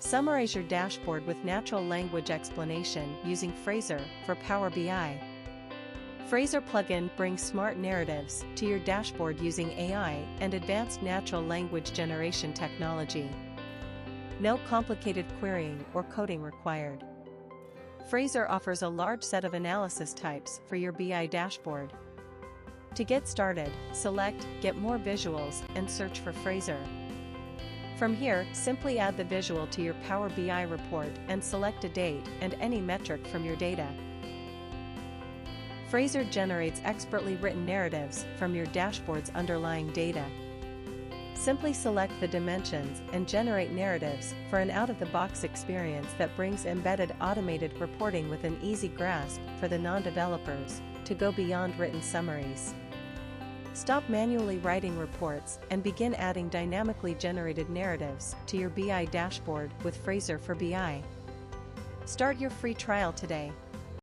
Summarize your dashboard with natural language explanation using Phrazor for Power BI. Phrazor plugin brings smart narratives to your dashboard using AI and advanced natural language generation technology. No complicated querying or coding required. Phrazor offers a large set of analysis types for your BI dashboard. To get started, select Get More Visuals and search for Phrazor. From here, simply add the visual to your Power BI report and select a date and any metric from your data. Phrazor generates expertly written narratives from your dashboard's underlying data. Simply select the dimensions and generate narratives for an out-of-the-box experience that brings embedded automated reporting with an easy grasp for the non-developers to go beyond written summaries. Stop manually writing reports and begin adding dynamically generated narratives to your BI dashboard with Phrazor for BI. Start your free trial today.